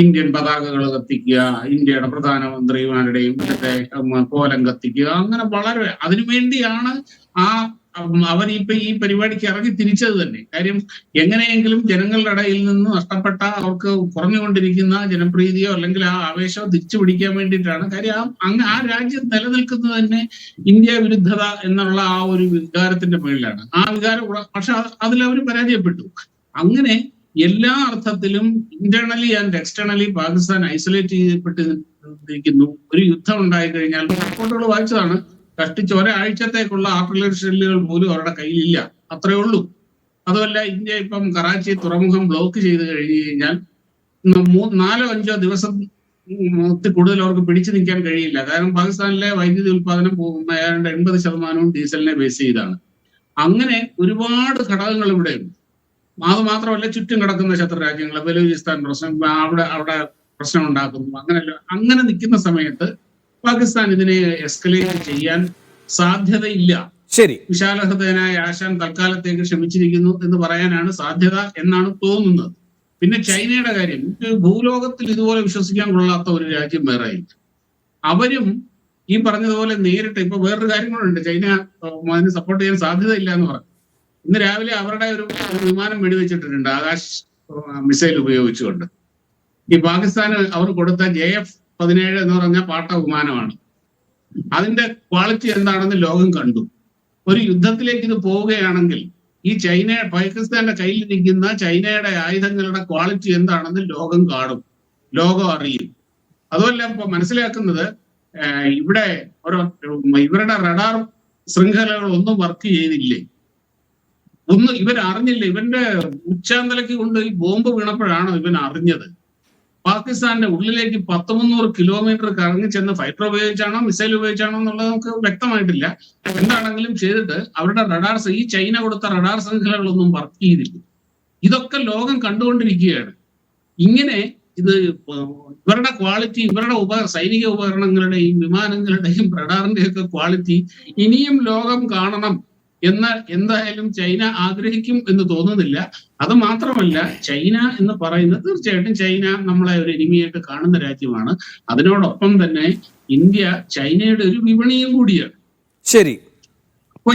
Indian പതാകകൾ കത്തിക്കുക, ഇന്ത്യയുടെ പ്രധാനമന്ത്രിമാരുടെയും മറ്റേ കോലം കത്തിക്കുക, അങ്ങനെ വളരെ അതിനുവേണ്ടിയാണ് അവർ ഈ പരിപാടിക്ക് ഇറങ്ങി തിരിച്ചത് തന്നെ. കാര്യം എങ്ങനെയെങ്കിലും ജനങ്ങളുടെ ഇടയിൽ നിന്ന് നഷ്ടപ്പെട്ട അവർക്ക് കുറഞ്ഞുകൊണ്ടിരിക്കുന്ന ജനപ്രീതിയോ അല്ലെങ്കിൽ ആ ആവേശമോ തിരിച്ചു പിടിക്കാൻ വേണ്ടിയിട്ടാണ്. കാര്യം ആ രാജ്യം നിലനിൽക്കുന്നത് തന്നെ ഇന്ത്യ വിരുദ്ധത എന്നുള്ള ആ ഒരു വികാരത്തിന്റെ മേളിലാണ്. ആ വികാരം പക്ഷെ അതിലവർ പരാജയപ്പെട്ടു. അങ്ങനെ എല്ലാ അർത്ഥത്തിലും internally and externally Pakistan isolate ചെയ്യപ്പെട്ടിരിക്കുന്നു. ഒരു യുദ്ധം ഉണ്ടായി കഴിഞ്ഞാൽ റിപ്പോർട്ടുകൾ വായിച്ചതാണ്, കഷ്ടിച്ച് ഒരാഴ്ചത്തേക്കുള്ള ആർട്ടിലറി ഷെല്ലുകൾ പോലും അവരുടെ കയ്യിലില്ല, അത്രേ ഉള്ളൂ. അതുമല്ല, ഇന്ത്യ ഇപ്പം കറാച്ചി തുറമുഖം ബ്ലോക്ക് ചെയ്ത് കഴിഞ്ഞു കഴിഞ്ഞാൽ 4-5 ദിവസം കൂടുതൽ അവർക്ക് പിടിച്ചു നിൽക്കാൻ കഴിയില്ല. കാരണം പാകിസ്ഥാനിലെ വൈദ്യുതി ഉൽപാദനം ഏതാണ്ട് 80% ഡീസലിനെ ബേസ് ചെയ്താണ്. അങ്ങനെ ഒരുപാട് ഘടകങ്ങൾ ഇവിടെയുണ്ട്. അത് മാത്രമല്ല, ചുറ്റും കിടക്കുന്ന ശത്രു രാജ്യങ്ങൾ, ബലൂചിസ്ഥാൻ പ്രശ്നം, അവിടെ പ്രശ്നം ഉണ്ടാക്കുന്നു. അങ്ങനെ നിൽക്കുന്ന സമയത്ത് പാകിസ്ഥാൻ ഇതിനെ എസ്കലേറ്റ് ചെയ്യാൻ സാധ്യതയില്ല. ശരി, വിശാലഹൃദയനായ ആശാൻ തൽക്കാലത്തേക്ക് ക്ഷമിച്ചിരിക്കുന്നു എന്ന് പറയാനാണ് സാധ്യത എന്നാണ് തോന്നുന്നത്. പിന്നെ ചൈനയുടെ കാര്യം, ഭൂലോകത്തിൽ ഇതുപോലെ വിശ്വസിക്കാൻ കൊള്ളാത്ത ഒരു രാജ്യം വേറെ ഇല്ല. അവരും ഈ പറഞ്ഞതുപോലെ നേരിട്ട് ഇപ്പൊ വേറൊരു കാര്യങ്ങളുണ്ട്, ചൈന അതിന് സപ്പോർട്ട് ചെയ്യാൻ സാധ്യതയില്ല എന്ന് പറഞ്ഞു. ഇന്ന് രാവിലെ അവരുടെ ഒരു വിമാനം വെടിവെച്ചിട്ടുണ്ട്, ആകാശ് മിസൈൽ ഉപയോഗിച്ചുകൊണ്ട്. ഈ പാകിസ്ഥാന് അവർ കൊടുത്ത JF-17 എന്ന് പറഞ്ഞ പാട്ട വിമാനമാണ്. അതിന്റെ ക്വാളിറ്റി എന്താണെന്ന് ലോകം കണ്ടു. ഒരു യുദ്ധത്തിലേക്ക് ഇത് പോവുകയാണെങ്കിൽ ഈ പാകിസ്ഥാന്റെ കയ്യിൽ നിൽക്കുന്ന ചൈനയുടെ ആയുധങ്ങളുടെ ക്വാളിറ്റി എന്താണെന്ന് ലോകം കാണും, ലോകം അറിയും. അതുമല്ല, ഇപ്പൊ മനസ്സിലാക്കുന്നത് ഇവരുടെ റഡാർ ശൃംഖലകൾ ഒന്നും വർക്ക് ചെയ്തില്ലേ, ഇവരറിഞ്ഞില്ല. ഇവന്റെ ഉച്ചാന്തലയ്ക്ക് കൊണ്ട് ഈ ബോംബ് വീണപ്പോഴാണ് ഇവൻ അറിഞ്ഞത്. പാകിസ്ഥാന്റെ ഉള്ളിലേക്ക് 100-300 കിലോമീറ്റർ കറങ്ങി ചെന്ന് ഫൈറ്റർ ഉപയോഗിച്ചാണോ മിസൈൽ ഉപയോഗിച്ചാണോ എന്നുള്ളത് നമുക്ക് വ്യക്തമായിട്ടില്ല. എന്താണെങ്കിലും ചെയ്തിട്ട് അവരുടെ ഈ ചൈന കൊടുത്ത റഡാർ ശൃംഖലകളൊന്നും വർക്ക് ചെയ്തില്ല. ഇതൊക്കെ ലോകം കണ്ടുകൊണ്ടിരിക്കുകയാണ്. ഇങ്ങനെ ഇവരുടെ ക്വാളിറ്റി, ഇവരുടെ സൈനിക ഉപകരണങ്ങളുടെയും വിമാനങ്ങളുടെയും റഡാറിന്റെയും ഒക്കെ ക്വാളിറ്റി ഇനിയും ലോകം കാണണം എന്ന് എന്തായാലും ചൈന ആഗ്രഹിക്കും എന്ന് തോന്നുന്നില്ല. അത് മാത്രമല്ല, ചൈന എന്ന് പറയുന്നത് തീർച്ചയായിട്ടും ചൈന നമ്മളെ ഒരു എനിമിയായിട്ട് കാണുന്ന രാജ്യമാണ്. അതിനോടൊപ്പം തന്നെ ഇന്ത്യ ചൈനയുടെ ഒരു വിപണിയും കൂടിയാണ്. ശരി, അപ്പൊ